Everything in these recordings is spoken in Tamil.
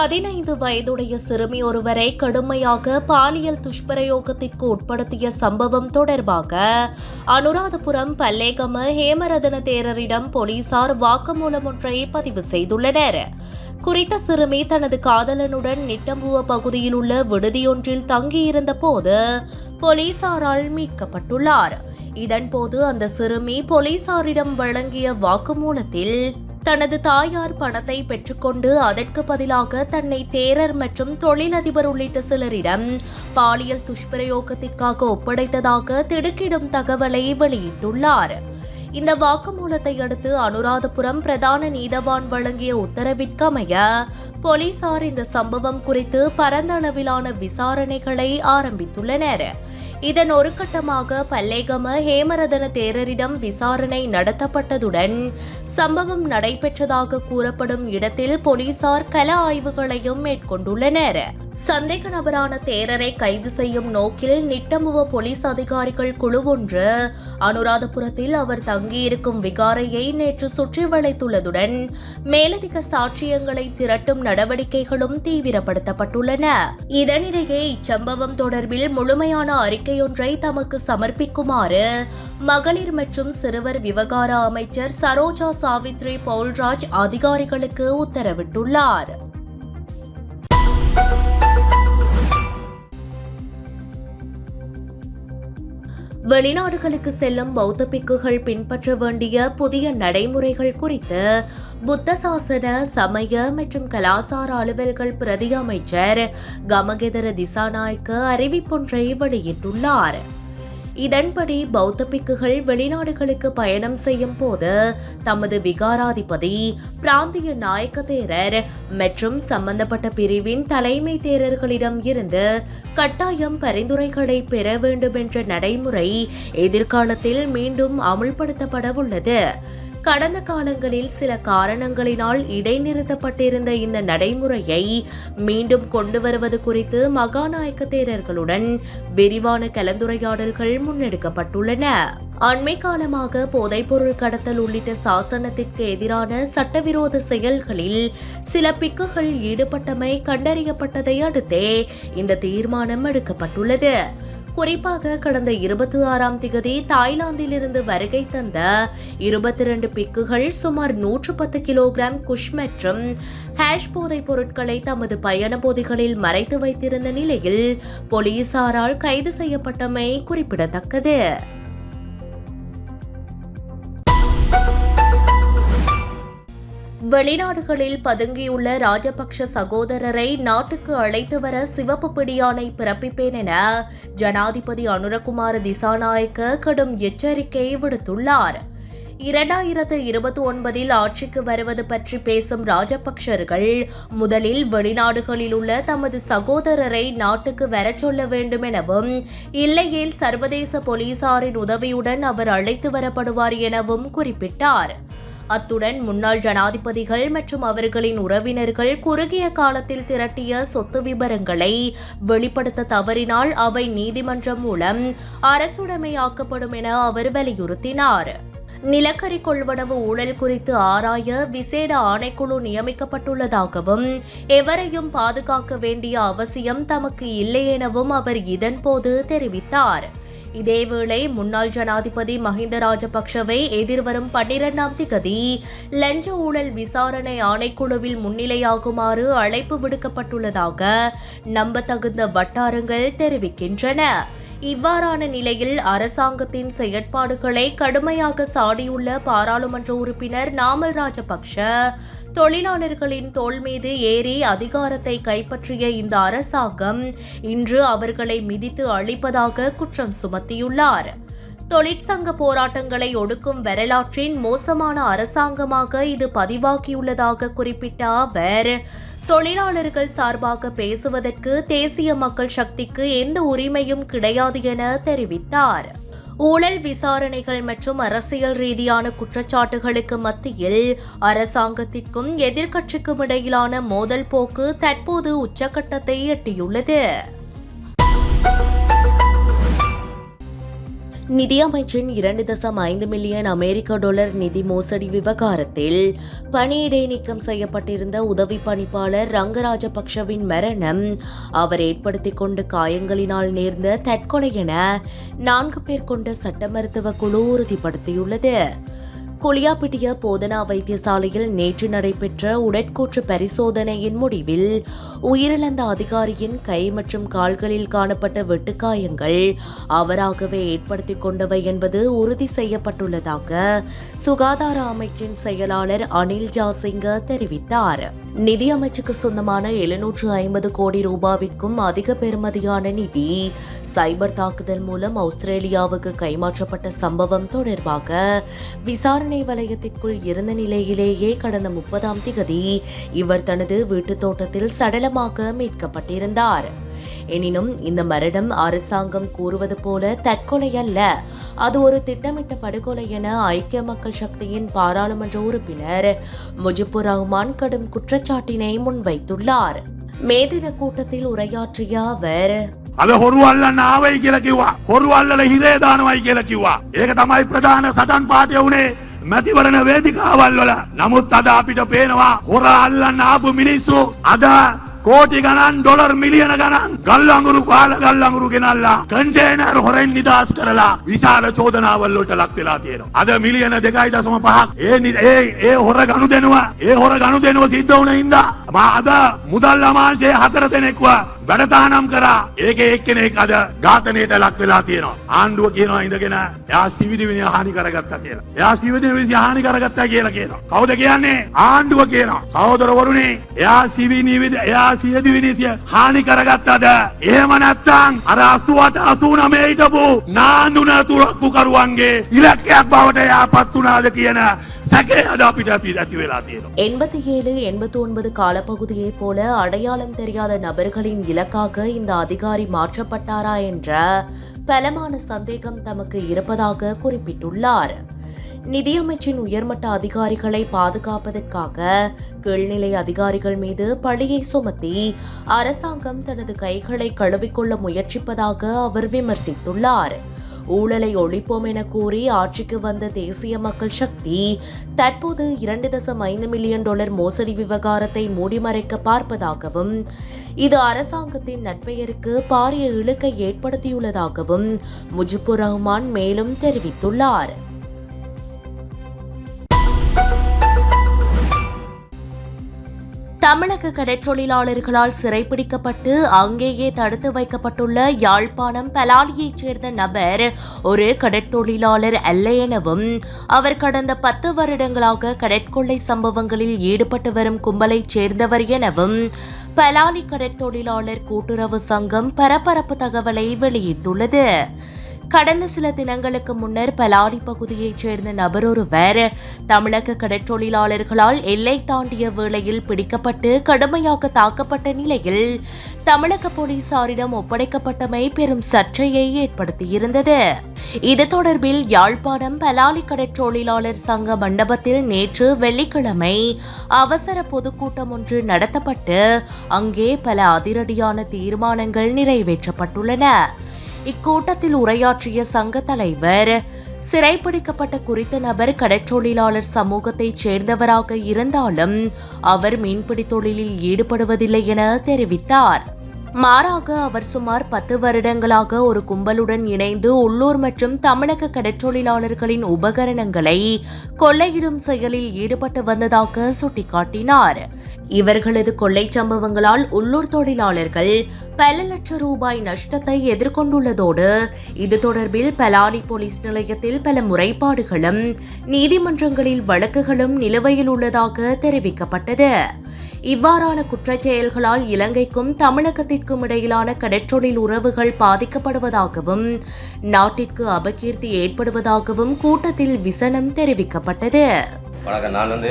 15 வயதுடைய சிறுமி ஒருவரை கடுமையாக பாலியல் துஷ்பிரயோகத்திற்கு உட்படுத்திய சம்பவம் தொடர்பாக அனுராதபுரம் பல்லேகம ஹேமரதன தேரரிடம் போலீசார் வாக்குமூலம் ஒன்றை பதிவு செய்துள்ளனர். குறித்த சிறுமி தனது காதலனுடன் நிட்டம்புவ பகுதியில் உள்ள விடுதியொன்றில் தங்கியிருந்த போது போலீசாரால் மீட்கப்பட்டுள்ளார். இதன்போது அந்த சிறுமி போலீசாரிடம் வழங்கிய வாக்குமூலத்தில் தனது தாயார் பணத்தை பெற்றுக்கொண்டு அதற்கு பதிலாக தன்னை தேரர் மற்றும் தொழிலதிபர் உள்ளிட்ட சிலரிடம் பாலியல் துஷ்பிரயோகத்திற்காக ஒப்படைத்ததாக திடுக்கிடும் தகவலை வெளியிட்டுள்ளார். இந்த வாக்குமூலத்தை அடுத்து அனுராதபுரம் பிரதான நீதவான் வழங்கிய உத்தரவிற்கமைய போலீசார் இந்த சம்பவம் குறித்து பரந்த அளவிலான விசாரணைகளை ஆரம்பித்துள்ளனர். இதன் ஒரு கட்டமாக பல்லேகம ஹேமரதன தேரரிடம் விசாரணை நடத்தப்பட்டதுடன் சம்பவம் நடைபெற்றதாக கூறப்படும் இடத்தில் போலீசார் கள ஆய்வுகளையும் மேற்கொண்டுள்ளனர். சந்தேக நபரான தேரரை கைது செய்யும் நோக்கில் நிட்டம்புவ போலீஸ் அதிகாரிகள் குழு ஒன்று அனுராதபுரத்தில் அவர் தங்கியிருக்கும் விகாரையை நேற்று சுற்றி வளைத்துள்ளதுடன் மேலதிக சாட்சியங்களை திரட்டும் நடவடிக்கைகளும் தீவிரப்படுத்தப்பட்டுள்ளன. இதனிடையே இச்சம்பவம் தொடர்பில் முழுமையான அறிக்கையொன்றை தமக்கு சமர்ப்பிக்குமாறு மகளிர் மற்றும் சிறுவர் விவகார அமைச்சர் சரோஜா சாவித்ரி பவுல்ராஜ் அதிகாரிகளுக்கு உத்தரவிட்டுள்ளார். வெளிநாடுகளுக்கு செல்லும் பௌத்த பிக்குகள் பின்பற்ற வேண்டிய புதிய நடைமுறைகள் குறித்து புத்த சாசன சமய மற்றும் கலாசார அலுவல்கள் பிரதி அமைச்சர் கமகெதர திசாநாயக்க அறிவிப்பொன்றை வெளியிட்டுள்ளார். இதன்படி பௌத்த பிக்குகள் வெளிநாடுகளுக்கு பயணம் செய்யும் போது தமது விகாராதிபதி, பிராந்திய நாயக்க தேரர் மற்றும் சம்பந்தப்பட்ட பிரிவின் தலைமை தேரர்களிடம் இருந்து கட்டாயம் பரிந்துரைகளை பெற வேண்டும் என்ற நடைமுறை எதிர்காலத்தில் மீண்டும் அமுல்படுத்தப்பட உள்ளது. கடந்த காலங்களில் சில காரணங்களினால் இடைநிறுத்தப்பட்டிருந்த இந்த நடைமுறையை மீண்டும் கொண்டு வருவது குறித்து மகாநாயக்க தேரர்களுடன் விரிவான கலந்துரையாடல்கள் முன்னெடுக்கப்பட்டுள்ளன. அண்மை காலமாக போதைப்பொருள் கடத்தல் உள்ளிட்ட சாசனத்திற்கு எதிரான சட்டவிரோத செயல்களில் சில பிக்குகள் ஈடுபட்டமை கண்டறியப்பட்டதை அடுத்தே இந்த தீர்மானம் எடுக்கப்பட்டுள்ளது. குறிப்பாக கடந்த 26ஆம் திகதி தாய்லாந்திலிருந்து வருகை தந்த 22 பிக்குகள் சுமார் 110 கிலோகிராம் குஷ் மற்றும் ஹேஷ் போதைப் பொருட்களை தமது பயண பொதிகளில் மறைத்து வைத்திருந்த நிலையில் போலீசாரால் கைது செய்யப்பட்டமை குறிப்பிடத்தக்கது. வெளிநாடுகளில் பதுங்கியுள்ள ராஜபக்ஷ சகோதரரை நாட்டுக்கு அழைத்து வர சிவப்பு பிடியாணை பிறப்பிப்பேன் என ஜனாதிபதி அனுரகுமார திசாநாயக்க கடும் எச்சரிக்கை விடுத்துள்ளார். 2029 ஆட்சிக்கு வருவது பற்றி பேசும் ராஜபக்ஷர்கள் முதலில் வெளிநாடுகளில் உள்ள தமது சகோதரரை நாட்டுக்கு வரச் சொல்ல வேண்டும் எனவும், இல்லையேல் சர்வதேச போலீசாரின் உதவியுடன் அவர் அழைத்து வரப்படுவார் எனவும் குறிப்பிட்டார். அத்துடன் முன்னாள் ஜனாதிபதிகள் மற்றும் அவர்களின் உறவினர்கள் குறுகிய காலத்தில் திரட்டிய சொத்து விபரங்களை வெளிப்படுத்த தவறினால் அவை நீதிமன்றம் மூலம் அரசுடைமையாக்கப்படும் என அவர் வலியுறுத்தினார். நிலக்கரி கொள்வனவு ஊழல் குறித்து ஆராய விசேட ஆணைக்குழு நியமிக்கப்பட்டுள்ளதாகவும், எவரையும் பாதுகாக்க வேண்டிய அவசியம் தமக்கு இல்லை எனவும் அவர் இதன்போது தெரிவித்தார். இதேவேளை முன்னாள் ஜனாதிபதி மஹிந்த ராஜபக்ஷவை எதிர்வரும் 12ஆம் திகதி லஞ்ச ஊழல் விசாரணை ஆணைக்குழுவில் முன்னிலையாகுமாறு அழைப்பு விடுக்கப்பட்டுள்ளதாக நம்பத்தகுந்த வட்டாரங்கள் தெரிவிக்கின்றன. இவ்வாறான நிலையில் அரசாங்கத்தின் செயற்பாடுகளை கடுமையாக சாடியுள்ள பாராளுமன்ற உறுப்பினர் நாமல் ராஜபக்ஷ தொழிலாளர்களின் தோள் மீது ஏறி அதிகாரத்தை கைப்பற்றிய இந்த அரசாங்கம் இன்று அவர்களை மிதித்து அழிப்பதாக குற்றம் சுமத்தியுள்ளார். தொழிற்சங்க போராட்டங்களை ஒடுக்கும் வரலாற்றின் மோசமான அரசாங்கமாக இது பதிவாகியுள்ளதாக குறிப்பிட்ட அவர், தொழிலாளர்கள் சார்பாக பேசுவதற்கு தேசிய மக்கள் சக்திக்கு எந்த உரிமையும் கிடையாது என தெரிவித்தார். ஊழல் விசாரணைகள் மற்றும் அரசியல் ரீதியான குற்றச்சாட்டுகளுக்கு மத்தியில் அரசாங்கத்திற்கும் எதிர்க்கட்சிக்கும் இடையிலான மோதல் போக்கு தற்போது உச்சக்கட்டத்தை எட்டியுள்ளது. நிதியமைச்சின் 2.5 மில்லியன் அமெரிக்க டாலர் நிதி மோசடி விவகாரத்தில் பணியிடை நீக்கம் செய்யப்பட்டிருந்த உதவி பணிப்பாளர் ரங்க ராஜபக்ஷவின் மரணம் அவர் ஏற்படுத்திக் கொண்ட காயங்களினால் நேர்ந்த தற்கொலை என 4 பேர் கொண்ட சட்ட மருத்துவ குழு உறுதிப்படுத்தியுள்ளது. குளியாப்பிட்டிய போதனா வைத்தியசாலையில் நேற்று நடைபெற்ற உடற்கூற்று பரிசோதனையின் முடிவில் உயிரிழந்த அதிகாரியின் கை மற்றும் கால்களில் காணப்பட்ட வெட்டுக்காயங்கள் அவராகவே ஏற்படுத்திக் கொண்டவை என்பது உறுதி செய்யப்பட்டுள்ளதாக சுகாதார அமைச்சின் செயலாளர் அனில் ஜாசிங்க தெரிவித்தார். நிதியமைச்சுக்கு சொந்தமான 750 கோடி ரூபாவிற்கும் அதிக பெறுமதியான நிதி சைபர் தாக்குதல் மூலம் ஆஸ்திரேலியாவுக்கு கைமாற்றப்பட்ட சம்பவம் தொடர்பாக விசாரணை வலயத்திற்குள் இருந்த நிலையிலேயே கடந்த 30ஆம் திகதி இவர் தனது வீட்டு தோட்டத்தில் சடலமாக மீட்கப்பட்டிருந்தார். எனினும் இந்த மரணம் அரசாங்கம் கூறுவது போல தற்கொலை அல்ல, அது ஒரு திட்டமிட்ட படுகொலை என ஐக்கிய மக்கள் சக்தியின் பாராளுமன்ற உறுப்பினர் முஜிபுர் ரஹ்மான் கடும் குற்றச்சாட்டினை முன்வைத்துள்ளார். மேதின கூட்டத்தில் உரையாற்றிய அவர் අද හොරුවල්ලන්න ආවයි කියලා කිව්වා. හොරුවල්ලල හිරේ දානවයි කියලා කිව්වා. ඒක තමයි ප්‍රධාන සටන් පාඨය උනේ මැතිවරණ වේදිකාවල් වල. නමුත් අද අපිට පේනවා හොරා අල්ලන්න ආපු මිනිස්සු අද කෝටි ගණන් ඩොලර් මිලියන ගණන් ගල්ලංගුරු ගල්ලංගුරු ගෙනල්ලා කන්ටේනර් හොරෙන් නිදාස් කරලා විශාල චෝදනාවල් වලට ලක් වෙලා තියෙනවා. අද මිලියන 2.5 ඒ හොර ගනුදෙනුව සිද්ධ වුණ හින්දා අද මුදල් අමාංශයේ 4 දෙනෙක්ව වැඩතානම් කරා. ඒකේ එක්කෙනෙක් අද ඝාතනයට ලක් වෙලා තියෙනවා. ආණ්ඩුව කියනවා ඉඳගෙන එයා සිවිදිවිනිය හානි කරගත්තා කියලා. එයා සිවිදිවිනිය හානි කරගත්තා කියලා කියනවා. කවුද කියන්නේ? ආණ්ඩුව කියනවා. සහෝදරවරුනි, එයා සිවිදිවිනිය හානි කරගත්තද? එහෙම නැත්නම් අර 88 89 හිටපු නාඳුන තුරක්කු කරුවන්ගේ ඉලක්කයක් බවට එයාපත් වුණාද කියන 87-89 காலப்பகுதியை போல அடையாளம் தெரியாத நபர்களின் இலக்காக இந்த அதிகாரி மாற்றப்பட்டாரா என்ற பலமான சந்தேகம் தமக்கு இருப்பதாக குறிப்பிட்டுள்ளார். நிதியமைச்சின் உயர்மட்ட அதிகாரிகளை பாதுகாப்பதற்காக கீழ்நிலை அதிகாரிகள் மீது பழியை சுமத்தி அரசாங்கம் தனது கைகளை கழுவிக்கொள்ள முயற்சிப்பதாக அவர் விமர்சித்துள்ளார். ஊழலை ஒழிப்போம் என கூறி ஆட்சிக்கு வந்த தேசிய மக்கள் சக்தி தற்போது 2.5 மில்லியன் டாலர் மோசடி விவகாரத்தை மூடிமறைக்க பார்ப்பதாகவும் இது அரசாங்கத்தின் நற்பெயருக்கு பாரிய இழுக்கை ஏற்படுத்தியுள்ளதாகவும் முஜிபுர் ரஹ்மான் மேலும் தெரிவித்துள்ளார். தமிழக கடற்றொழிலாளர்களால் சிறைப்பிடிக்கப்பட்டு அங்கேயே தடுத்து வைக்கப்பட்டுள்ள யாழ்ப்பாணம் பலாலியைச் சேர்ந்த நபர் ஒரு கடற்தொழிலாளர் அல்ல எனவும் அவர் கடந்த 10 வருடங்களாக கடற்கொள்ளை சம்பவங்களில் ஈடுபட்டு வரும் கும்பலைச் சேர்ந்தவர் எனவும் பலாலி கடற்தொழிலாளர் கூட்டுறவு சங்கம் பரபரப்பு தகவலை வெளியிட்டுள்ளது. கடந்த சில தினங்களுக்கு முன்னர் பலாரி பகுதியைச் சேர்ந்த நபர் ஒருவர் தமிழக கடற்றொழிலாளர்களால் எல்லை தாண்டிய வேளையில் பிடிக்கப்பட்டு கடுமையாக தாக்கப்பட்ட நிலையில் தமிழக போலீசாரிடம் ஒப்படைக்கப்பட்டமை பெரும் சர்ச்சையை ஏற்படுத்தியிருந்தது. இது தொடர்பில் யாழ்ப்பாணம் பலாலி கடற்றொழிலாளர் சங்க மண்டபத்தில் நேற்று வெள்ளிக்கிழமை அவசர பொதுக்கூட்டம் ஒன்று நடத்தப்பட்டு அங்கே பல அதிரடியான தீர்மானங்கள் நிறைவேற்றப்பட்டுள்ளன. இக்கூட்டத்தில் உரையாற்றிய சங்க தலைவர் சிறைப்பிடிக்கப்பட்ட குறித்த நபர் கடற்றொழிலாளர் சமூகத்தைச் சேர்ந்தவராக இருந்தாலும் அவர் மீன்பிடி தொழிலில் ஈடுபடுவதில்லை என தெரிவித்தார். மாறாக அவர் சுமார் 10 வருடங்களாக ஒரு கும்பலுடன் இணைந்து உள்ளூர் மற்றும் தமிழக கடற்றொழிலாளர்களின் உபகரணங்களை கொள்ளையிடும் செயலில் ஈடுபட்டு வந்ததாக சுட்டிக்காட்டினார். இவர்களது கொள்ளை சம்பவங்களால் உள்ளூர் தொழிலாளர்கள் பல லட்சம் ரூபாய் நஷ்டத்தை எதிர்கொண்டுள்ளதோடு இது தொடர்பில் பலாலி போலீஸ் நிலையத்தில் பல முறைப்பாடுகளும் நீதிமன்றங்களில் வழக்குகளும் நிலுவையில் உள்ளதாக தெரிவிக்கப்பட்டது. இவ்வாறான குற்றச் செயல்களால் இலங்கைக்கும் தமிழகத்திற்கும் இடையிலான கடற்றொழில் உறவுகள் பாதிக்கப்படுவதாகவும் நாட்டிற்கு அபகீர்த்தி ஏற்படுவதாகவும் கூட்டத்தில் விசனம் தெரிவிக்கப்பட்டது. வணக்கம். நான்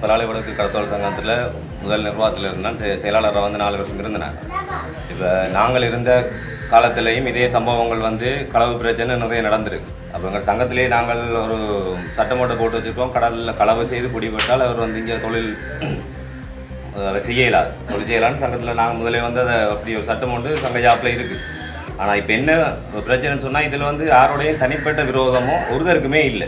பலாலி வடக்கு கடத்தொழில் சங்கத்தில் முதல் நிர்வாகத்தில் இருந்தேன். செயலாளராக 4 வருஷம் இருந்தேன். இப்போ நாங்கள் இருந்த காலத்திலேயும் இதே சம்பவங்கள் களவு பிரச்சனை நிறைய நடந்திருக்கு. அப்போ எங்கள் சங்கத்திலேயே நாங்கள் ஒரு சட்டமோட்டை போட்டு வச்சுருக்கோம். கடலில் களவு செய்து பிடிபட்டால் அவர் இங்கே தொழில் செய்யலாது. தொழில் செய்யலான்னு சங்கத்தில் நாங்கள் முதலே அதை அப்படி ஒரு சட்டம் சங்க ஜாப்பில் இருக்குது. ஆனால் இப்போ என்ன பிரச்சனைன்னு சொன்னால் இதில் வந்து யாரோடையும் தனிப்பட்ட விரோதமோ ஒருத்தருக்குமே இல்லை.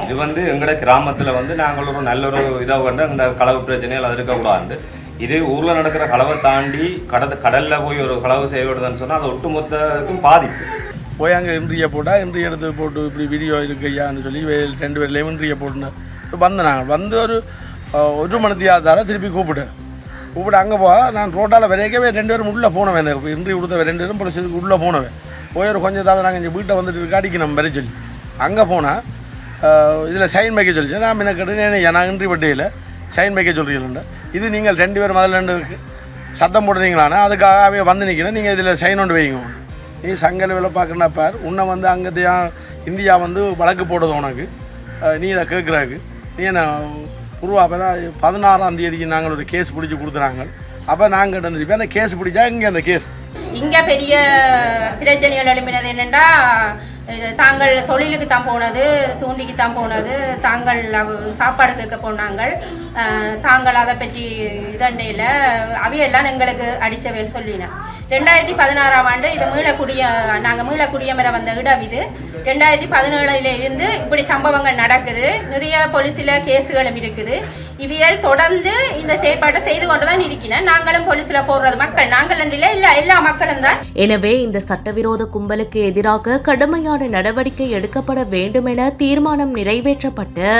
இது வந்து எங்களோட கிராமத்தில் வந்து நாங்கள் ஒரு நல்ல ஒரு இதாக வந்து அந்த களவு பிரச்சனைகள் அது இருக்கக்கூடாது. இது ஊரில் நடக்கிற களவை தாண்டி கடலில் போய் ஒரு களவு செய்யப்படுதுன்னு சொன்னால் அது ஒட்டுமொத்தத்துக்கும் பாதிப்பு. போய் அங்கே இன்ட்ரியை போட்டால் இன்ட்ரி எடுத்து போட்டு இப்படி வீடியோ இருக்கையான்னு சொல்லி 2 பேர்லேயும் இன்ட்ரியை போட்டுன்னு வந்து நாங்கள் வந்து ஒரு மணித்தியாதார திருப்பி கூப்பிட்டு அங்கே நான் ரோட்டால் விரைக்கவே 2 பேரும் உள்ளே போனவேன். இன்ட்ரி கொடுத்த 2 பேரும் போலீஸுக்கு உள்ளே போனவேன். போய் ஒரு கொஞ்சம் தான் நாங்கள் இங்கே வீட்டை வந்துட்டு அடிக்கணும் வரை சொல்லி அங்கே போனால் இதில் சைன் வைக்க சொல்லிச்சு. நான் எனக்கு நான் இன்ட்ரி பட்டியலில் சைன் வைக்க சொல்கிறீங்களா, இது நீங்கள் 2 பேர் முதல்ல சத்தம் போடுறீங்களானா அதுக்காகவே வந்து நிற்கிறேன், நீங்கள் இதில் சைன் ஒன்று வைங்க. நீ சங்கல் வேலை பார்க்குறா பார், உன்னை வந்து அங்கே இந்தியா வந்து வழக்கு போடுறது உனக்கு, நீ இதை கேட்குறாக்கு நீ என்ன உருவாப்ப 16ஆம் தேதிக்கு நாங்கள் ஒரு கேஸ் பிடிச்சி கொடுத்துறாங்க. அப்போ நாங்கள் இருந்துருப்போம் அந்த கேஸ் பிடிச்சா இங்கே அந்த கேஸ் இங்கே பெரிய பிரச்சனைகள் எழுப்பினது என்னென்னா, தாங்கள் தொழிலுக்கு தான் போனது, தூண்டிக்கு தான் போனது, தாங்கள் சாப்பாடு கேட்க போனாங்க, தாங்கள் அதை பற்றி இதண்டையில் அவையெல்லாம் எங்களுக்கு அடித்தவேன்னு சொல்லினேன். 2016ஆம் ஆண்டு இது நாங்கள் மீளக்குடியமர வந்த இடம் இது. 2017 இருந்து இப்படி சம்பவங்கள் நடக்குது. நிறைய போலீஸில் கேஸுகளும் இருக்குது. இவியல் தொடர்ந்து இந்த செயற்பாட்டை செய்து கொண்டு தான் இருக்கிறேன். நாங்களும் போலீஸில் போடுறது மக்கள், நாங்கள் இல்லை எல்லா மக்களும் தான். எனவே இந்த சட்டவிரோத கும்பலுக்கு எதிராக கடுமையான நடவடிக்கை எடுக்கப்பட வேண்டும் என தீர்மானம் நிறைவேற்றப்பட்டு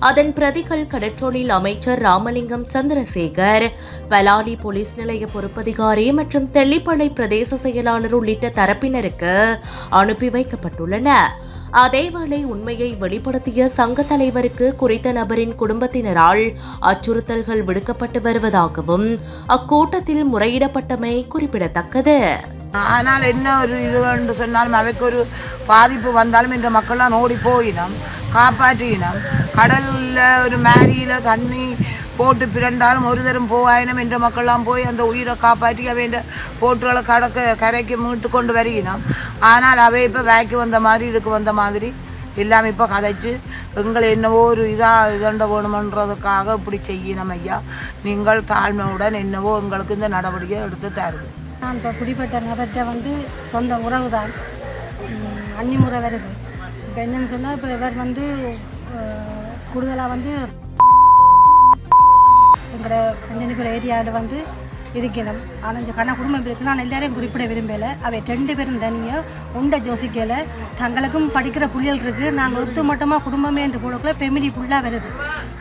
அதன் பிரதிகள் கடற்றொழில் அமைச்சர் ராமலிங்கம் சந்திரசேகர், பலாலி போலீஸ் நிலைய பொறுப்பதிகாரி மற்றும் தெல்லிப்பளை பிரதேச செயலாளர் உள்ளிட்ட தரப்பினருக்கு அனுப்பி வைக்கப்பட்டுள்ளன. அதேவேளை உண்மையை வெளிப்படுத்திய சங்க தலைவருக்கு குறித்த நபரின் குடும்பத்தினரால் அச்சுறுத்தல்கள் விடுக்கப்பட்டு வருவதாகவும் அக்கூட்டத்தில் முறையிடப்பட்டமை குறிப்பிடத்தக்கது. ஆனால் என்ன ஒரு இது என்று சொன்னாலும் அவைக்கு ஒரு பாதிப்பு வந்தாலும் இந்த மக்கள்லாம் ஓடி போயினோம், காப்பாற்றினோம். கடலில் ஒரு மேரியில் தண்ணி போட்டு பிறந்தாலும் ஒரு தரம் போவாயினம் என்ற மக்கள்லாம் போய் அந்த உயிரை காப்பாற்றி அவைண்ட போட்டுகளை கரைக்கு மீட்டு கொண்டு வருகினோம். ஆனால் அவை இப்போ வேக்கு வந்த மாதிரி இதுக்கு வந்த மாதிரி எல்லாம் இப்போ கதைச்சு எங்களை என்னவோ ஒரு இதண்ட வேணுமன்றதுக்காக இப்படி செய்யணும். ஐயா, நீங்கள் தாழ்மையுடன் என்னவோ எங்களுக்கு இந்த நடவடிக்கை எடுத்து தருது. நான் இப்போ குடிப்பட்ட நபர்கிட்ட வந்து சொந்த உறவு தான், அன்னிமுறை வருது. இப்போ என்னென்னு சொன்னால், இப்போ இவர் வந்து கூடுதலாக வந்து எங்களோட அஞ்சனிக்குற ஏரியாவில் வந்து இருக்கணும். ஆனால் இந்த கண்ண குடும்பம் இருக்குது. நான் எல்லாரையும் குறிப்பிட விரும்பலை. அவை 2 பேரும் தனியாக உண்டை யோசிக்கலை. தங்களுக்கும் படிக்கிற புள்ளிகள் இருக்குது. நாங்கள் ஒத்து மட்டமாக குடும்பமே என்று போடக்குள்ள பெமினி ஃபுல்லாக வருது.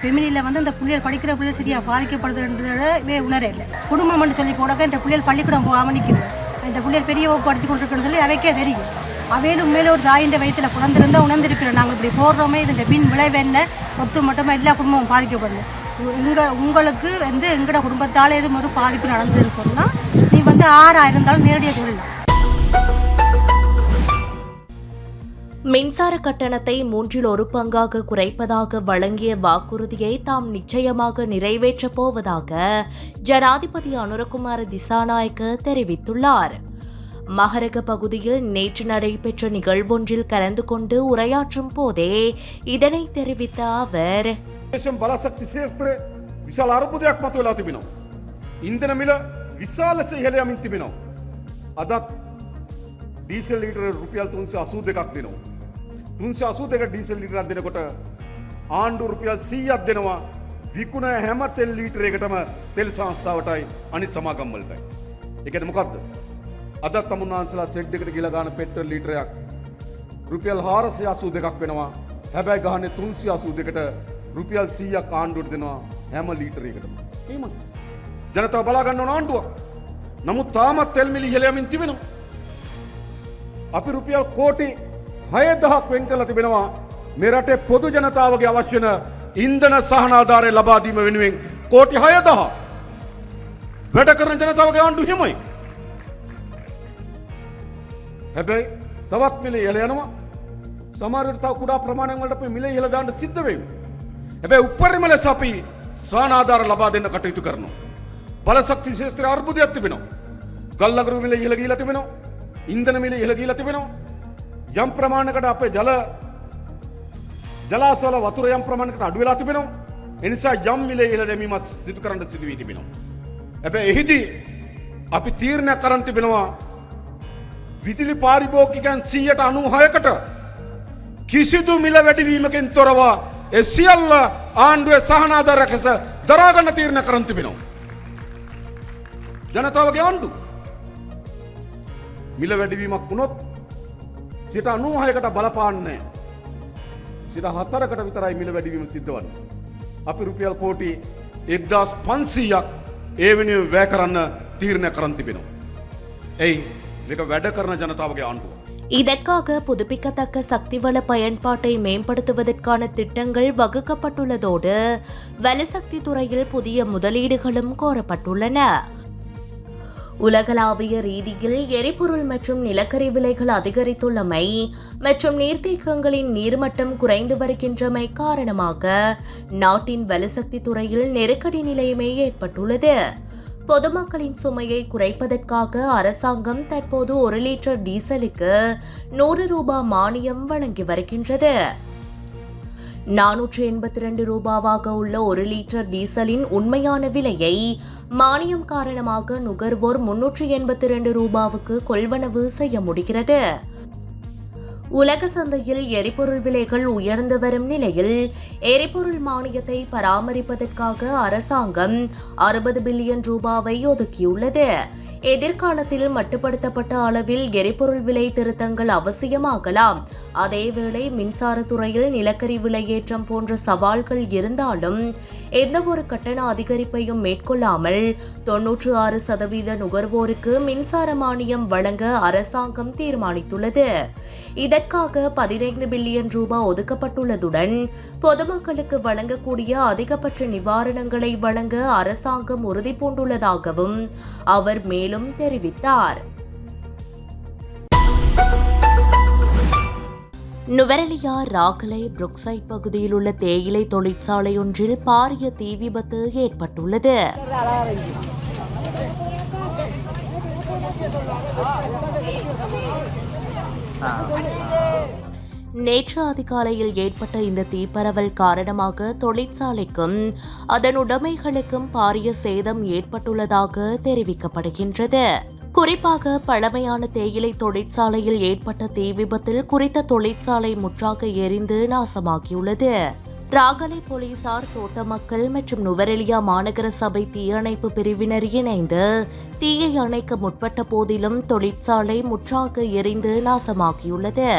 பெமினியில் வந்து அந்த புள்ளிகள் படிக்கிற புள்ளிகள் சரியாக பாதிக்கப்படுதுன்றதே உணரே இல்லை. குடும்பம்னு சொல்லி போடக்க இந்த புள்ளிகள் பள்ளிக்கூடம் போகாமல் நிற்குது. இந்த புள்ளிகள் பெரிய படித்து கொண்டிருக்குன்னு சொல்லி அவைக்கே தெரியும். அவையிலும் மேலே ஒரு தாயின் வயிற்றில் குழந்திருந்தால் உணர்ந்திருக்கிறோம். நாங்கள் இப்படி போடுறோமே, இந்த பின் விளைவு என்ன, ஒத்து மட்டமாக எல்லா குடும்பமும் பாதிக்கப்படுது. உங்களுக்கு வந்து எங்களோட குடும்பத்தால் எதுவும் ஒரு பாதிப்பு நடந்ததுன்னு சொன்னால் நீ வந்து 6 இருந்தாலும் நேரடியாக சொல்லலாம். மின்சார கட்டணத்தை 1/3 பங்காக குறைப்பதாக வழங்கிய வாக்குறுதியை தாம் நிச்சயமாக நிறைவேற்றப் போவதாக ஜனாதிபதி அனுரகுமார திசாநாயக்க தெரிவித்துள்ளார். மகரக பகுதியில் நேற்று நடைபெற்ற நிகழ்வொன்றில் கலந்து கொண்டு உரையாற்றும் போதே இதனை தெரிவித்த அவர், බලශක්ති ශේත්‍රයේ විශාල අර්බුදයක් මතුවලා තිබෙනවා. ඉන්ධන මිල විශාල ලෙස ඉහළ යමින් තිබෙනවා. අදත් ඩීසල් ලීටර රුපියල් 382ක් දෙනවා. 382 ඩීසල් ලීටරයක් දෙනකොට ආණ්ඩුව රුපියල් 100ක් දෙනවා විකුණ හැම තෙල් ලීටරයකටම තෙල් සංස්ථාවටයි අනිත් සමාගම් වලටයි. ඒ කියන්නේ මොකද්ද? අදත් තමුන්නාන්සලා සෙඩ් එකට ගිහලා ගන්න පෙට්‍රල් ලීටරයක් රුපියල් 482ක් වෙනවා. හැබැයි ගහන්නේ 382කට රුපියල් 100ක් ආණ්ඩුවට දෙනවා හැම ලීටරයකටම. එහෙම ජනතාව බලා ගන්න ඕන ආණ්ඩුවක්. නමුත් තාමත් තෙල් මිල ඉහළ යමින් තිබෙනවා. අපි රුපියල් කෝටි 6000ක් වෙන් කරලා තිබෙනවා මේ රටේ පොදු ජනතාවගේ අවශ්‍ය වෙන ඉන්ධන සහනාධාරය ලබා දීම වෙනුවෙන් කෝටි 6000 වැඩ කරන ජනතාවගේ ආණ්ඩුව හිමයි. හැබැයි තවත් මිල ඉහළ යනවා. සමහර විට තව කුඩා ප්‍රමාණයක් වලට අපි මිල ඉහළ දාන්න සිද්ධ වෙයි. හැබැයි උපරිම ලෙස අපි සහනාධාර ලබා දෙන්න කටයුතු කරනවා. බලශක්ති ශේත්‍රයේ අර්බුදයක් තිබෙනවා. ගල්ලගරු මිල ඉහළ ගිහිලා තිබෙනවා. ඉන්ධන මිල ඉහළ ගිහිලා තිබෙනවා. යම් ප්‍රමාණයකට අපේ ජලාශවල වතුර යම් ප්‍රමාණයකට අඩු වෙලා තිබෙනවා. ඒ නිසා යම් මිල ඉහළ දැමීම සිදු කරන්න සිදු වී තිබෙනවා. හැබැයි එහිදී අපි තීරණයක් කරන් තිබෙනවා විදුලි පාරිභෝගිකයන් 96කට කිසිදු මිල වැඩිවීමකින් තොරව ඒ සියල්ල ආණ්ඩුවේ සහනාධාර රැකස දරා ගන්න තීරණය කරන් තිබෙනවා. ජනතාවගේ ආණ්ඩුව මිල වැඩිවීමක් වුණොත් 96කට බලපාන්නේ 4කට විතරයි මිල වැඩිවීම සිද්ධ වන්නේ. අපි රුපියල් කෝටි 1500ක් ඒ වෙනුවෙන් වැය කරන්න තීරණය කරන් තිබෙනවා. එයි මේක වැඩ කරන ජනතාවගේ ආණ්ඩුව. இதற்காக புதுப்பிக்கத்தக்க சக்திவள பயன்பாட்டை மேம்படுத்துவதற்கான திட்டங்கள் வகுக்கப்பட்டுள்ளதோடு வலுசக்தி துறையில் புதிய முதலீடுகளும் கோரப்பட்டுள்ளன. உலகளாவிய ரீதியில் எரிபொருள் மற்றும் நிலக்கரி விலைகள் அதிகரித்துள்ளமை மற்றும் நீர்த்தேக்கங்களின் நீர்மட்டம் குறைந்து வருகின்றமை காரணமாக நாட்டின் வலுசக்தி துறையில் நெருக்கடி நிலைமை ஏற்பட்டுள்ளது. பொதுமக்களின் சுமையை குறைப்பதற்காக அரசாங்கம் தற்போது 1 லிட்டர் டீசலுக்கு 100 ரூபாய் மானியம் வழங்கி வருகின்றது. 482 ரூபாவாக உள்ள 1 லிட்டர் டீசலின் உண்மையான விலையை மானியம் காரணமாக நுகர்வோர் 382 ரூபாவுக்கு கொள்வனவு செய்ய முடிகிறது. உலக சந்தையில் எரிபொருள் விலைகள் உயர்ந்து வரும் நிலையில் எரிபொருள் மானியத்தை பராமரிப்பதற்காக அரசாங்கம் 60 பில்லியன் ரூபாவை ஒதுக்கியுள்ளது. எதிர்காலத்தில் மட்டுப்படுத்தப்பட்ட அளவில் எரிபொருள் விலை திருத்தங்கள் அவசியமாகலாம். அதேவேளை மின்சாரத்துறையில் நிலக்கரி விலையேற்றம் போன்ற சவால்கள் இருந்தாலும் எந்தவொரு கட்டண அதிகரிப்பையும் மேற்கொள்ளாமல் 96% நுகர்வோருக்கு மின்சார மானியம் வழங்க அரசாங்கம் தீர்மானித்துள்ளது. இதற்காக 15 பில்லியன் ரூபாய் ஒதுக்கப்பட்டுள்ளதுடன் பொதுமக்களுக்கு வழங்கக்கூடிய அதிகபட்ச நிவாரணங்களை வழங்க அரசாங்கம் உறுதிபூண்டுள்ளதாகவும் அவர் மேலும் தெரிவித்தார். நுவரெலியா ராகலை புரூக்சைட் பகுதியில் உள்ள தேயிலை தொழிற்சாலை ஒன்றில் பாரிய தீ விபத்து ஏற்பட்டுள்ளது. நேற்று அதிகாலையில் ஏற்பட்ட இந்த தீப்பரவல் காரணமாக தொழிற்சாலைக்கும் அதன் உடைமைகளுக்கும் பாரிய சேதம் ஏற்பட்டுள்ளதாக தெரிவிக்கப்படுகின்றது. குறிப்பாக பழமையான தேயிலை தொழிற்சாலையில் ஏற்பட்ட தீ விபத்தில் குறித்த தொழிற்சாலை முற்றாக எரிந்து நாசமாகியுள்ளது. ராகலை போலீசார், தோட்ட மக்கள் மற்றும் நுவரெலியா மாநகர சபை தீயணைப்பு பிரிவினர் இணைந்து தீயை அணைக்க முற்பட்ட போதிலும் தொழிற்சாலை முற்றாக எரிந்து நாசமாகியுள்ளது.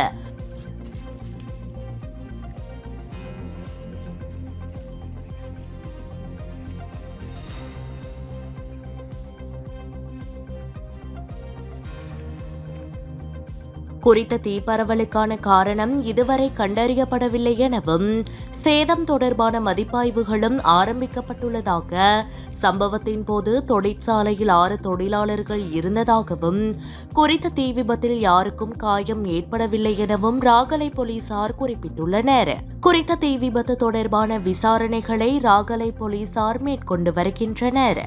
குறித்த தீப்பரவலுக்கான காரணம் இதுவரை கண்டறியப்படவில்லை எனவும் சேதம் தொடர்பான மதிப்பாய்வுகளும் ஆரம்பிக்கப்பட்டுள்ளதாக, சம்பவத்தின் போது தொழிற்சாலையில் 6 தொழிலாளர்கள் இருந்ததாகவும் குறித்த தீ விபத்தில் யாருக்கும் காயம் ஏற்படவில்லை எனவும் ராகலை போலீசார் குறிப்பிட்டுள்ளனர். குறித்த தீ விபத்து தொடர்பான விசாரணைகளை ராகலை போலீசார் மேற்கொண்டு வருகின்றனர்.